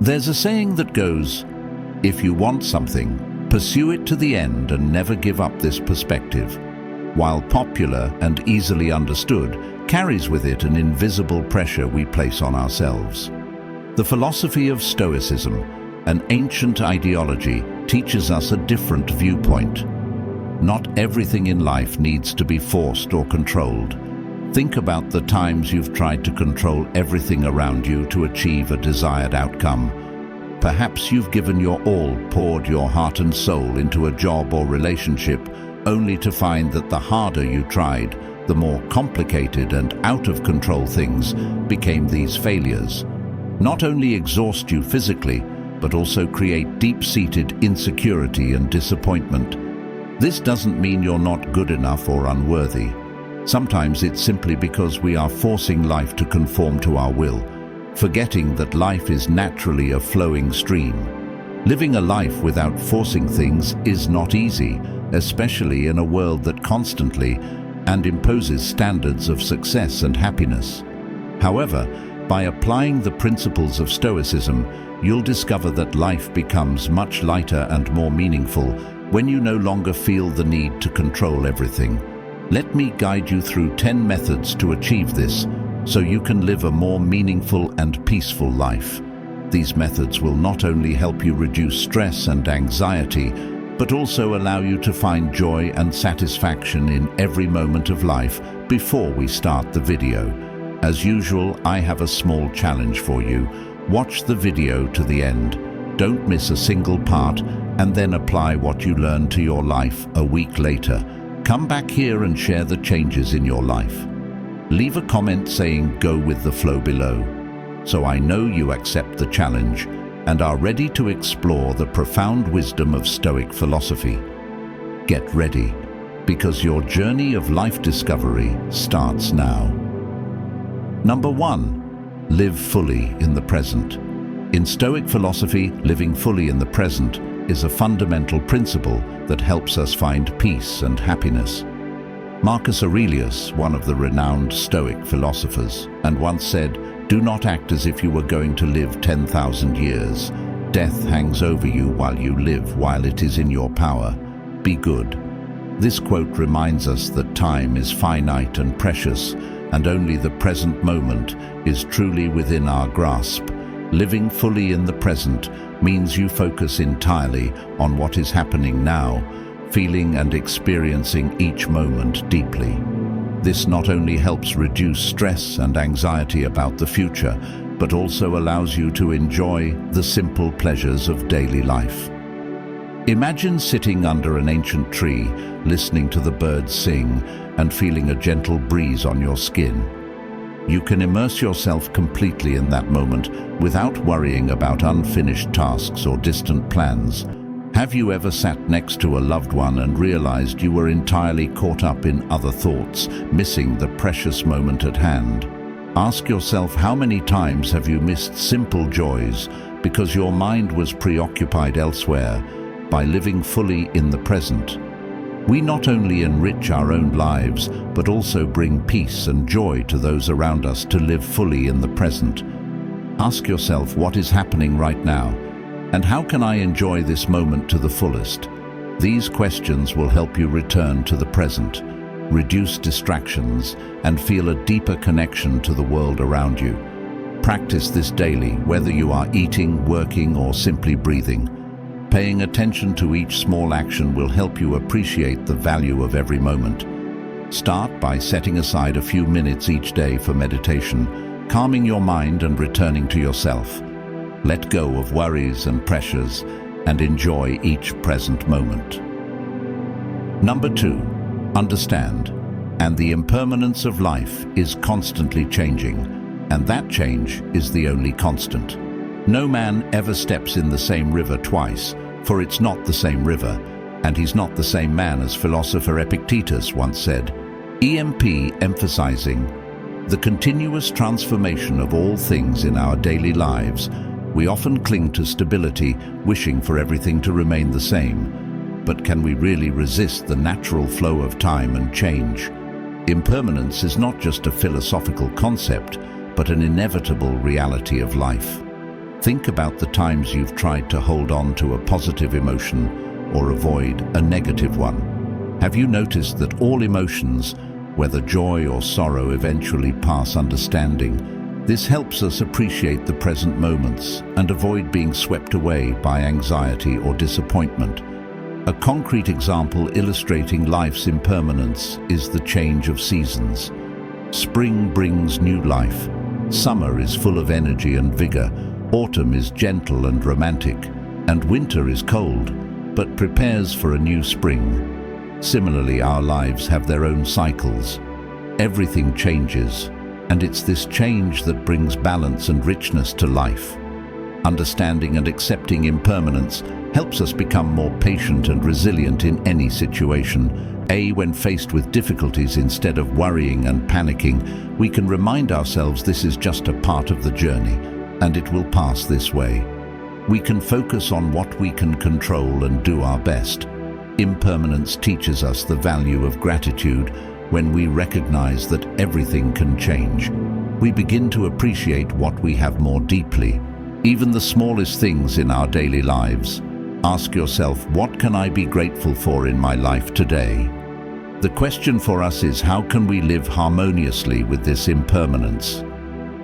There's a saying that goes, if you want something, pursue it to the end and never give up. This perspective, while popular and easily understood, carries with it an invisible pressure we place on ourselves. The philosophy of Stoicism, an ancient ideology, teaches us a different viewpoint. Not everything in life needs to be forced or controlled. Think about the times you've tried to control everything around you to achieve a desired outcome. Perhaps you've given your all, poured your heart and soul into a job or relationship, only to find that the harder you tried, the more complicated and out of control things became. These failures not only exhaust you physically, but also create deep-seated insecurity and disappointment. This doesn't mean you're not good enough or unworthy. Sometimes it's simply because we are forcing life to conform to our will, forgetting that life is naturally a flowing stream. Living a life without forcing things is not easy, especially in a world that constantly and imposes standards of success and happiness. However, by applying the principles of Stoicism, you'll discover that life becomes much lighter and more meaningful when you no longer feel the need to control everything. Let me guide you through 10 methods to achieve this, so you can live a more meaningful and peaceful life. These methods will not only help you reduce stress and anxiety, but also allow you to find joy and satisfaction in every moment of life. Before we start the video, as usual, I have a small challenge for you. Watch the video to the end. Don't miss a single part, and then apply what you learned to your life a week later. Come back here and share the changes in your life. Leave a comment saying "Go with the flow" below, so I know you accept the challenge and are ready to explore the profound wisdom of Stoic philosophy. Get ready, because your journey of life discovery starts now. Number 1. Live fully in the present. In Stoic philosophy, living fully in the present is a fundamental principle that helps us find peace and happiness. Marcus Aurelius, one of the renowned Stoic philosophers, and once said, "Do not act as if you were going to live 10,000 years. Death hangs over you while you live, while it is in your power. Be good." This quote reminds us that time is finite and precious, and only the present moment is truly within our grasp. Living fully in the present means you focus entirely on what is happening now, feeling and experiencing each moment deeply. This not only helps reduce stress and anxiety about the future, but also allows you to enjoy the simple pleasures of daily life. Imagine sitting under an ancient tree, listening to the birds sing and feeling a gentle breeze on your skin. You can immerse yourself completely in that moment without worrying about unfinished tasks or distant plans. Have you ever sat next to a loved one and realized you were entirely caught up in other thoughts, missing the precious moment at hand? Ask yourself, how many times have you missed simple joys because your mind was preoccupied elsewhere? By living fully in the present, we not only enrich our own lives, but also bring peace and joy to those around us. To live fully in the present, ask yourself, what is happening right now? And how can I enjoy this moment to the fullest? These questions will help you return to the present, reduce distractions, and feel a deeper connection to the world around you. Practice this daily, whether you are eating, working, or simply breathing. Paying attention to each small action will help you appreciate the value of every moment. Start by setting aside a few minutes each day for meditation, calming your mind and returning to yourself. Let go of worries and pressures and enjoy each present moment. Number 2, understand, and the impermanence of life is constantly changing, and that change is the only constant. No man ever steps in the same river twice, for it's not the same river, and he's not the same man, as philosopher Epictetus once said. Emphasizing the continuous transformation of all things in our daily lives. We often cling to stability, wishing for everything to remain the same. But can we really resist the natural flow of time and change? Impermanence is not just a philosophical concept, but an inevitable reality of life. Think about the times you've tried to hold on to a positive emotion or avoid a negative one. Have you noticed that all emotions, whether joy or sorrow, eventually pass understanding? This helps us appreciate the present moments and avoid being swept away by anxiety or disappointment. A concrete example illustrating life's impermanence is the change of seasons. Spring brings new life. Summer is full of energy and vigor. Autumn is gentle and romantic. And winter is cold, but prepares for a new spring. Similarly, our lives have their own cycles. Everything changes, and it's this change that brings balance and richness to life. Understanding and accepting impermanence helps us become more patient and resilient in any situation. When faced with difficulties, instead of worrying and panicking, we can remind ourselves this is just a part of the journey, and it will pass this way. We can focus on what we can control and do our best. Impermanence teaches us the value of gratitude. When we recognize that everything can change, we begin to appreciate what we have more deeply, even the smallest things in our daily lives. Ask yourself, what can I be grateful for in my life today? The question for us is, how can we live harmoniously with this impermanence?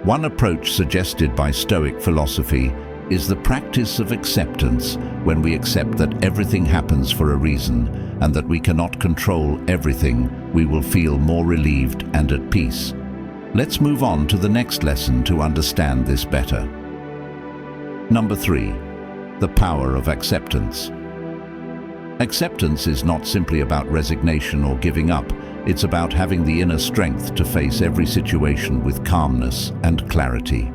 One approach suggested by Stoic philosophy is the practice of acceptance. When we accept that everything happens for a reason and that we cannot control everything, we will feel more relieved and at peace. Let's move on to the next lesson to understand this better. Number 3, the power of acceptance. Acceptance is not simply about resignation or giving up. It's about having the inner strength to face every situation with calmness and clarity.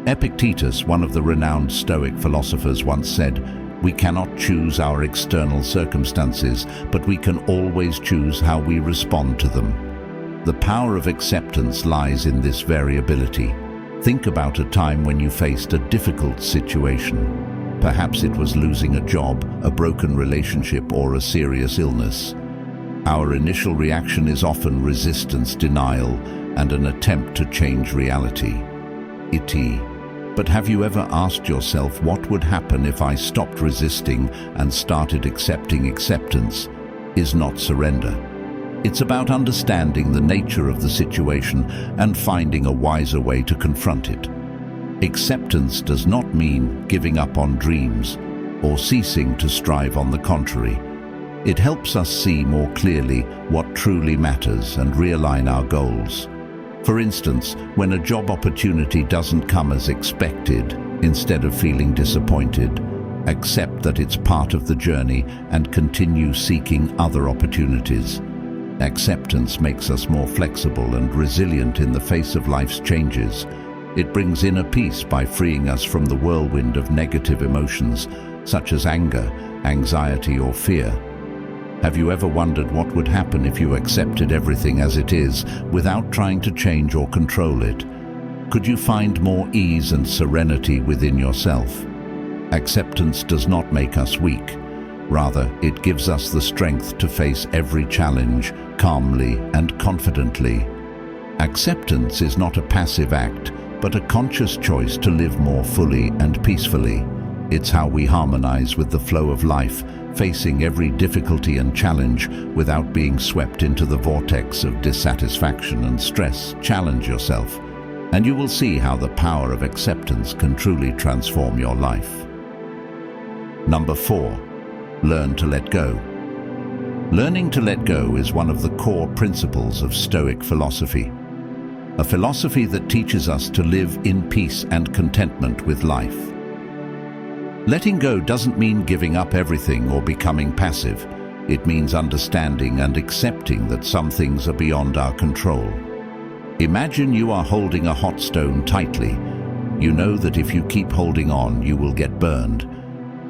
Epictetus, one of the renowned Stoic philosophers, once said, "We cannot choose our external circumstances, but we can always choose how we respond to them." The power of acceptance lies in this variability. Think about a time when you faced a difficult situation. Perhaps it was losing a job, a broken relationship, or a serious illness. Our initial reaction is often resistance, denial, and an attempt to change reality. But have you ever asked yourself, what would happen if I stopped resisting and started accepting? Acceptance is not surrender. It's about understanding the nature of the situation and finding a wiser way to confront it. Acceptance does not mean giving up on dreams or ceasing to strive. On the contrary, it helps us see more clearly what truly matters and realign our goals. For instance, when a job opportunity doesn't come as expected, instead of feeling disappointed, accept that it's part of the journey and continue seeking other opportunities. Acceptance makes us more flexible and resilient in the face of life's changes. It brings inner peace by freeing us from the whirlwind of negative emotions, such as anger, anxiety, or fear. Have you ever wondered what would happen if you accepted everything as it is, without trying to change or control it? Could you find more ease and serenity within yourself? Acceptance does not make us weak. Rather, it gives us the strength to face every challenge calmly and confidently. Acceptance is not a passive act, but a conscious choice to live more fully and peacefully. It's how we harmonize with the flow of life, facing every difficulty and challenge without being swept into the vortex of dissatisfaction and stress. Challenge yourself, and you will see how the power of acceptance can truly transform your life. Number 4, learn to let go. Learning to let go is one of the core principles of Stoic philosophy. A philosophy that teaches us to live in peace and contentment with life. Letting go doesn't mean giving up everything or becoming passive. It means understanding and accepting that some things are beyond our control. Imagine you are holding a hot stone tightly. You know that if you keep holding on, you will get burned.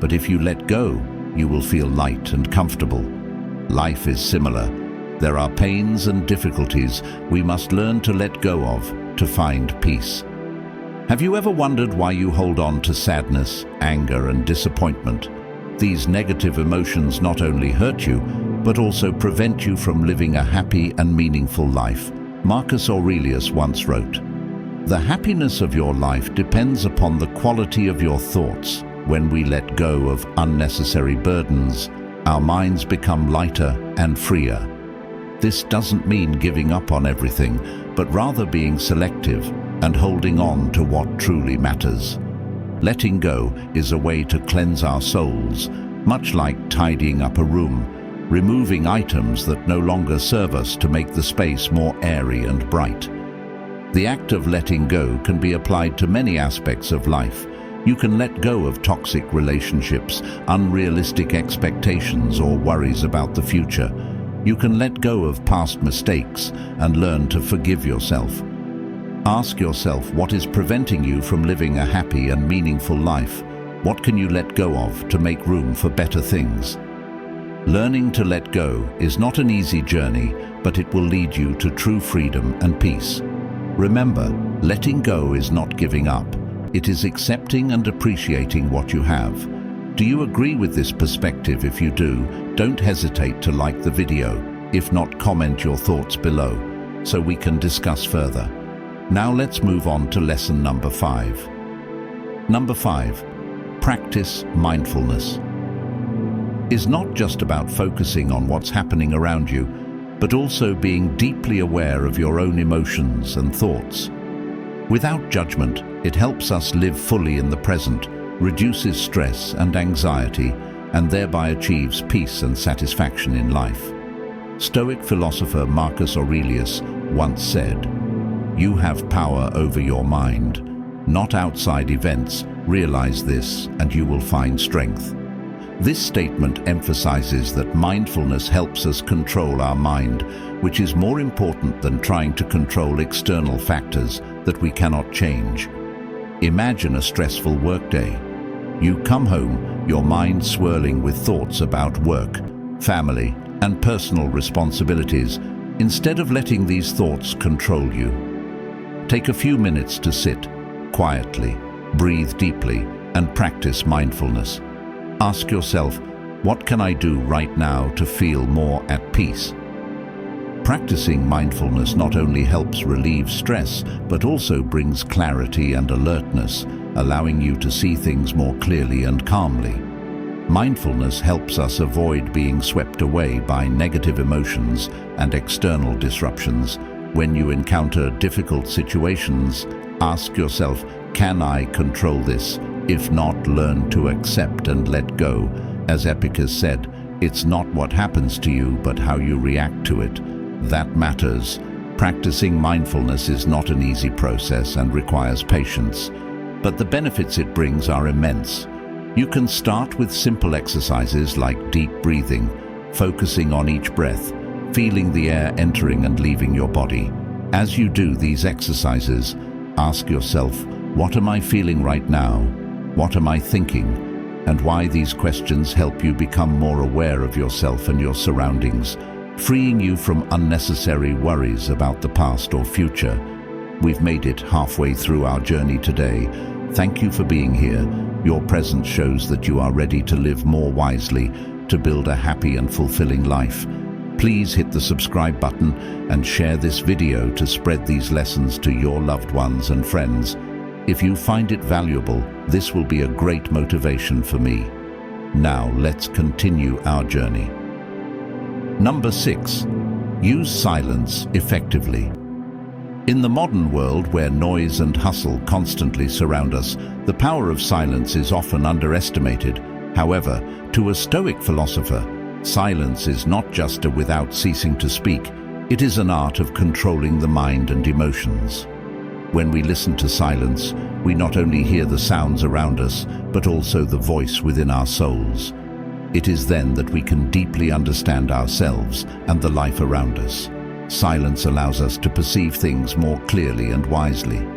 But if you let go, you will feel light and comfortable. Life is similar. There are pains and difficulties we must learn to let go of to find peace. Have you ever wondered why you hold on to sadness, anger, and disappointment? These negative emotions not only hurt you, but also prevent you from living a happy and meaningful life. Marcus Aurelius once wrote, The happiness of your life depends upon the quality of your thoughts. When we let go of unnecessary burdens, our minds become lighter and freer. This doesn't mean giving up on everything, but rather being selective and holding on to what truly matters. Letting go is a way to cleanse our souls, much like tidying up a room, removing items that no longer serve us to make the space more airy and bright. The act of letting go can be applied to many aspects of life. You can let go of toxic relationships, unrealistic expectations, or worries about the future. You can let go of past mistakes and learn to forgive yourself. Ask yourself, what is preventing you from living a happy and meaningful life? What can you let go of to make room for better things? Learning to let go is not an easy journey, but it will lead you to true freedom and peace. Remember, letting go is not giving up. It is accepting and appreciating what you have. Do you agree with this perspective? If you do, don't hesitate to like the video. If not, comment your thoughts below so we can discuss further. Now let's move on to lesson number 5. Number 5, practice mindfulness. Is not just about focusing on what's happening around you, but also being deeply aware of your own emotions and thoughts. Without judgment, it helps us live fully in the present, reduces stress and anxiety, and thereby achieves peace and satisfaction in life. Stoic philosopher Marcus Aurelius once said, "You have power over your mind, not outside events. Realize this, and you will find strength." This statement emphasizes that mindfulness helps us control our mind, which is more important than trying to control external factors that we cannot change. Imagine a stressful workday. You come home, your mind swirling with thoughts about work, family, and personal responsibilities. Instead of letting these thoughts control you, take a few minutes to sit quietly, breathe deeply, and practice mindfulness. Ask yourself, what can I do right now to feel more at peace? Practicing mindfulness not only helps relieve stress, but also brings clarity and alertness, allowing you to see things more clearly and calmly. Mindfulness helps us avoid being swept away by negative emotions and external disruptions. When you encounter difficult situations, ask yourself, can I control this? If not, learn to accept and let go. As Epicurus said, it's not what happens to you, but how you react to it that matters. Practicing mindfulness is not an easy process and requires patience, but the benefits it brings are immense. You can start with simple exercises like deep breathing, focusing on each breath, feeling the air entering and leaving your body. As you do these exercises, ask yourself, what am I feeling right now? What am I thinking? And why? These questions help you become more aware of yourself and your surroundings, freeing you from unnecessary worries about the past or future. We've made it halfway through our journey today. Thank you for being here. Your presence shows that you are ready to live more wisely, to build a happy and fulfilling life. Please hit the subscribe button and share this video to spread these lessons to your loved ones and friends. If you find it valuable, this will be a great motivation for me. Now, let's continue our journey. Number 6, use silence effectively. In the modern world, where noise and hustle constantly surround us, the power of silence is often underestimated. However, to a Stoic philosopher, silence is not just a without ceasing to speak. It is an art of controlling the mind and emotions. When we listen to silence, we not only hear the sounds around us, but also the voice within our souls. It is then that we can deeply understand ourselves and the life around us. Silence allows us to perceive things more clearly and wisely.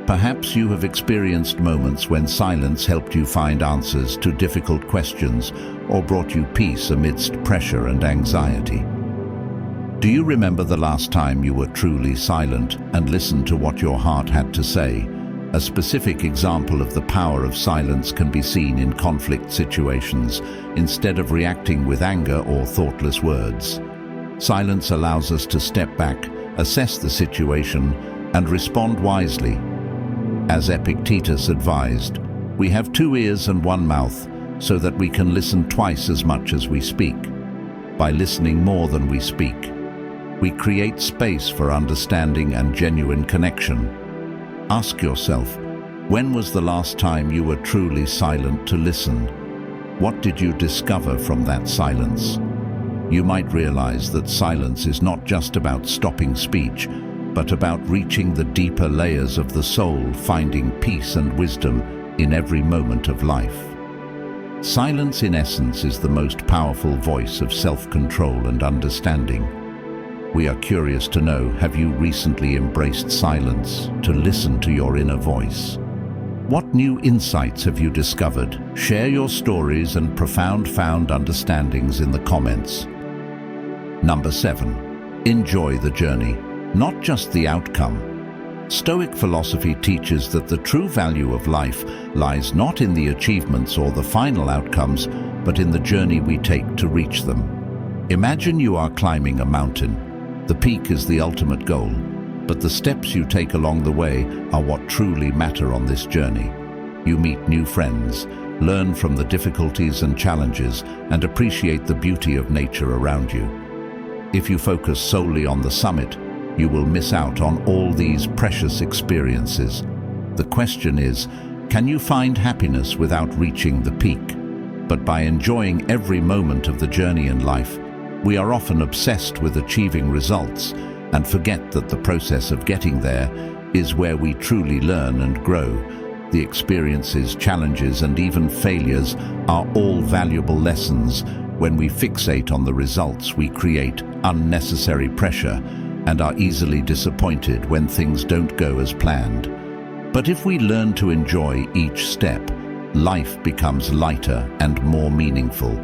Perhaps you have experienced moments when silence helped you find answers to difficult questions or brought you peace amidst pressure and anxiety. Do you remember the last time you were truly silent and listened to what your heart had to say? A specific example of the power of silence can be seen in conflict situations. Instead of reacting with anger or thoughtless words, silence allows us to step back, assess the situation, and respond wisely. As Epictetus advised, we have 2 ears and 1 mouth, so that we can listen twice as much as we speak. By listening more than we speak, we create space for understanding and genuine connection. Ask yourself, when was the last time you were truly silent to listen? What did you discover from that silence? You might realize that silence is not just about stopping speech, but about reaching the deeper layers of the soul, finding peace and wisdom in every moment of life. Silence, in essence, is the most powerful voice of self-control and understanding. We are curious to know, have you recently embraced silence to listen to your inner voice? What new insights have you discovered? Share your stories and profound understandings in the comments. Number 7. Enjoy the journey, not just the outcome. Stoic philosophy teaches that the true value of life lies not in the achievements or the final outcomes, but in the journey we take to reach them. Imagine you are climbing a mountain. The peak is the ultimate goal, but the steps you take along the way are what truly matter on this journey. You meet new friends, learn from the difficulties and challenges, and appreciate the beauty of nature around you. If you focus solely on the summit, you will miss out on all these precious experiences. The question is, can you find happiness without reaching the peak? But by enjoying every moment of the journey in life, we are often obsessed with achieving results and forget that the process of getting there is where we truly learn and grow. The experiences, challenges, and even failures are all valuable lessons. When we fixate on the results, we create unnecessary pressure and are easily disappointed when things don't go as planned. But if we learn to enjoy each step, life becomes lighter and more meaningful.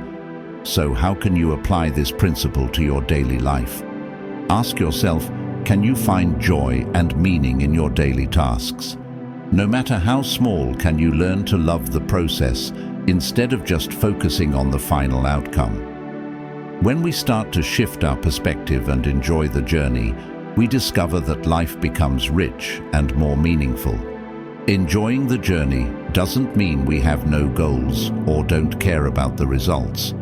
So how can you apply this principle to your daily life? Ask yourself, can you find joy and meaning in your daily tasks? No matter how small, can you learn to love the process instead of just focusing on the final outcome? When we start to shift our perspective and enjoy the journey, we discover that life becomes rich and more meaningful. Enjoying the journey doesn't mean we have no goals or don't care about the results.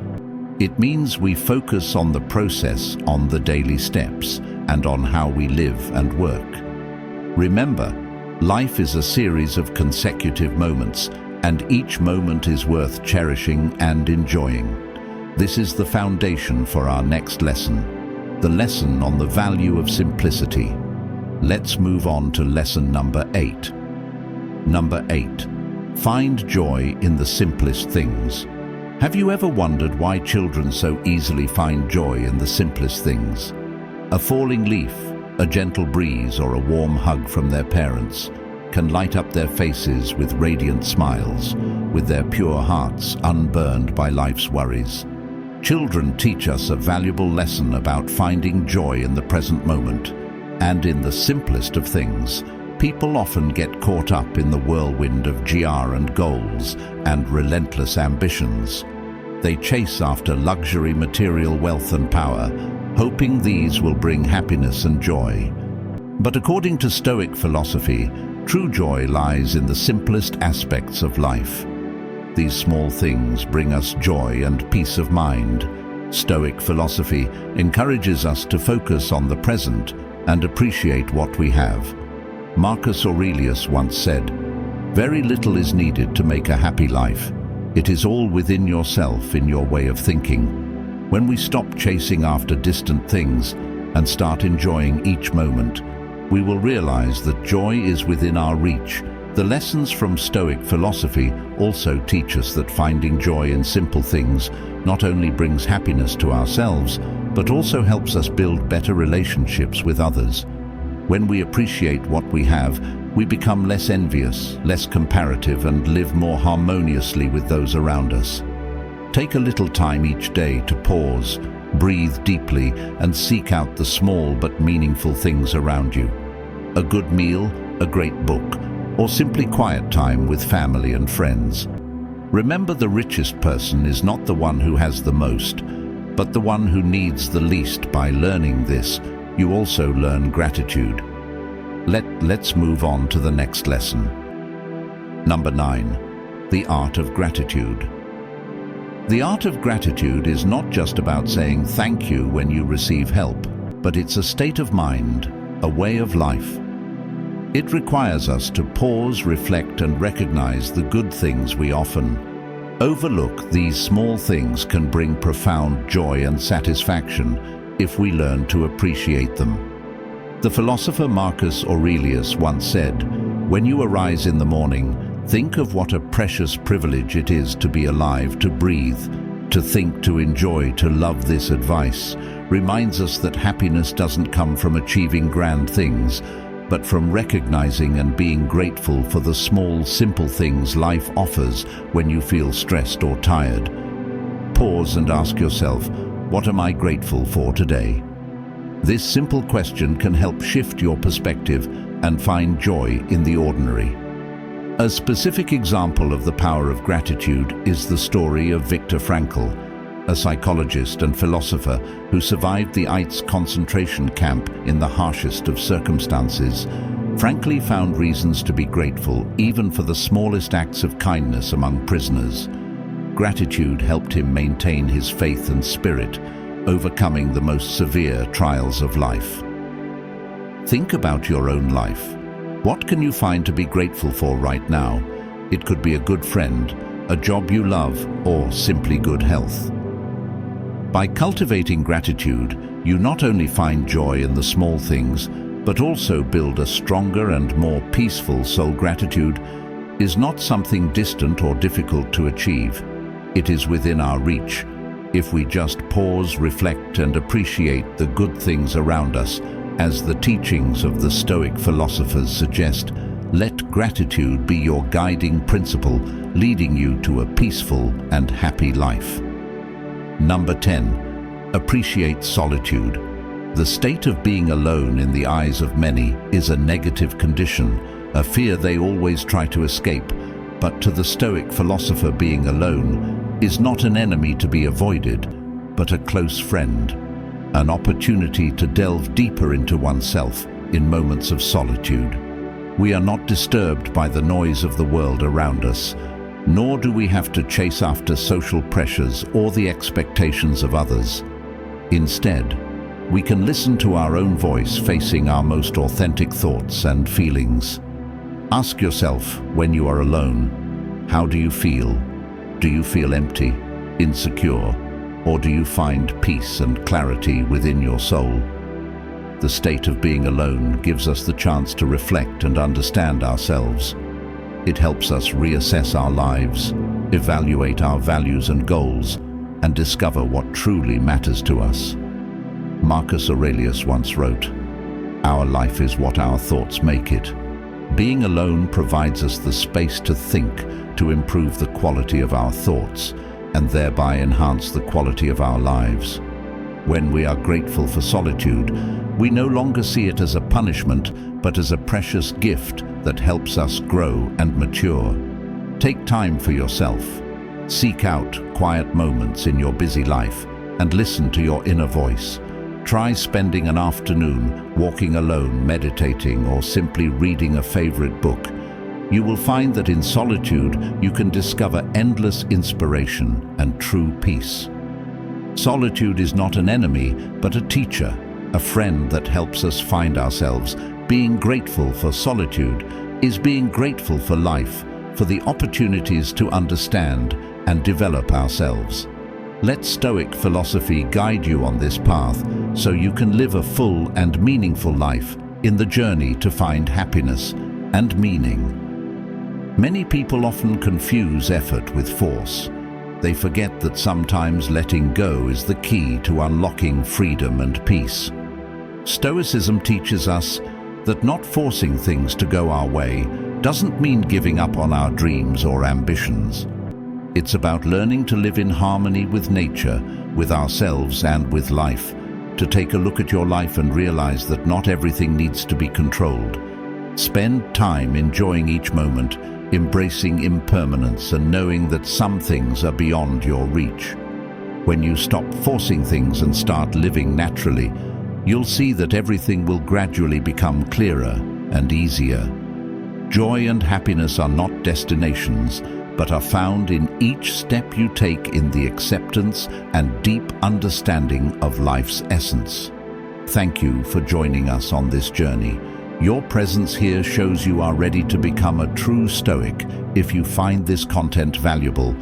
It means we focus on the process, on the daily steps, and on how we live and work. Remember, life is a series of consecutive moments, and each moment is worth cherishing and enjoying. This is the foundation for our next lesson, the lesson on the value of simplicity. Let's move on to lesson number 8. Number 8. Find joy in the simplest things. Have you ever wondered why children so easily find joy in the simplest things? A falling leaf, a gentle breeze, or a warm hug from their parents can light up their faces with radiant smiles, with their pure hearts unburned by life's worries. Children teach us a valuable lesson about finding joy in the present moment, and in the simplest of things. People often get caught up in the whirlwind of GR and goals and relentless ambitions. They chase after luxury, material wealth and power, hoping these will bring happiness and joy. But according to Stoic philosophy, true joy lies in the simplest aspects of life. These small things bring us joy and peace of mind. Stoic philosophy encourages us to focus on the present and appreciate what we have. Marcus Aurelius once said, "Very little is needed to make a happy life. It is all within yourself, in your way of thinking." When we stop chasing after distant things and start enjoying each moment, we will realize that joy is within our reach. The lessons from Stoic philosophy also teach us that finding joy in simple things not only brings happiness to ourselves, but also helps us build better relationships with others. When we appreciate what we have, we become less envious, less comparative, and live more harmoniously with those around us. Take a little time each day to pause, breathe deeply, and seek out the small but meaningful things around you. A good meal, a great book, or simply quiet time with family and friends. Remember, the richest person is not the one who has the most, but the one who needs the least. By learning this, you also learn gratitude. Let's move on to the next lesson. Number 9. The art of gratitude. The art of gratitude is not just about saying thank you when you receive help, but it's a state of mind, a way of life. It requires us to pause, reflect, and recognize the good things we often overlook. These small things can bring profound joy and satisfaction if we learn to appreciate them. The philosopher Marcus Aurelius once said, "When you arise in the morning, think of what a precious privilege it is to be alive, to breathe, to think, to enjoy, to love." This advice reminds us that happiness doesn't come from achieving grand things, but from recognizing and being grateful for the small, simple things life offers when you feel stressed or tired. Pause and ask yourself, what am I grateful for today? This simple question can help shift your perspective and find joy in the ordinary. A specific example of the power of gratitude is the story of Viktor Frankl, a psychologist and philosopher who survived the Auschwitz concentration camp in the harshest of circumstances. Frankl found reasons to be grateful even for the smallest acts of kindness among prisoners. Gratitude helped him maintain his faith and spirit, overcoming the most severe trials of life. Think about your own life. What can you find to be grateful for right now? It could be a good friend, a job you love, or simply good health. By cultivating gratitude, you not only find joy in the small things, but also build a stronger and more peaceful soul. Gratitude is not something distant or difficult to achieve. It is within our reach. If we just pause, reflect, and appreciate the good things around us, as the teachings of the Stoic philosophers suggest, let gratitude be your guiding principle, leading you to a peaceful and happy life. Number 10. Appreciate solitude. The state of being alone in the eyes of many is a negative condition, a fear they always try to escape. But to the Stoic philosopher, being alone is not an enemy to be avoided, but a close friend, an opportunity to delve deeper into oneself in moments of solitude. We are not disturbed by the noise of the world around us, nor do we have to chase after social pressures or the expectations of others. Instead, we can listen to our own voice, facing our most authentic thoughts and feelings. Ask yourself, when you are alone, how do you feel? Do you feel empty, insecure, or do you find peace and clarity within your soul? The state of being alone gives us the chance to reflect and understand ourselves. It helps us reassess our lives, evaluate our values and goals, and discover what truly matters to us. Marcus Aurelius once wrote, "Our life is what our thoughts make it." Being alone provides us the space to think, to improve the quality of our thoughts, and thereby enhance the quality of our lives. When we are grateful for solitude, we no longer see it as a punishment, but as a precious gift that helps us grow and mature. Take time for yourself. Seek out quiet moments in your busy life and listen to your inner voice. Try spending an afternoon walking alone, meditating, or simply reading a favorite book. You will find that in solitude you can discover endless inspiration and true peace. Solitude is not an enemy, but a teacher, a friend that helps us find ourselves. Being grateful for solitude is being grateful for life, for the opportunities to understand and develop ourselves. Let Stoic philosophy guide you on this path so you can live a full and meaningful life in the journey to find happiness and meaning. Many people often confuse effort with force. They forget that sometimes letting go is the key to unlocking freedom and peace. Stoicism teaches us that not forcing things to go our way doesn't mean giving up on our dreams or ambitions. It's about learning to live in harmony with nature, with ourselves, and with life. To take a look at your life and realize that not everything needs to be controlled. Spend time enjoying each moment, embracing impermanence, and knowing that some things are beyond your reach. When you stop forcing things and start living naturally, you'll see that everything will gradually become clearer, and easier. Joy and happiness are not destinations, but are found in each step you take in the acceptance and deep understanding of life's essence. Thank you for joining us on this journey. Your presence here shows you are ready to become a true Stoic. If you find this content valuable,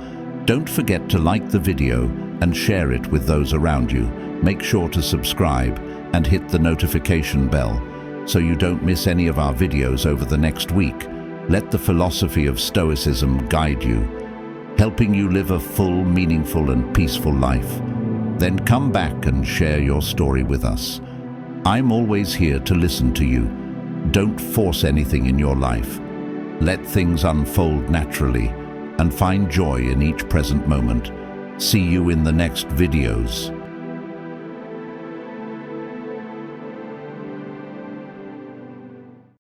don't forget to like the video and share it with those around you. Make sure to subscribe and hit the notification bell so you don't miss any of our videos over the next week. Let the philosophy of Stoicism guide you, helping you live a full, meaningful, and peaceful life. Then come back and share your story with us. I'm always here to listen to you. Don't force anything in your life. Let things unfold naturally and find joy in each present moment. See you in the next videos.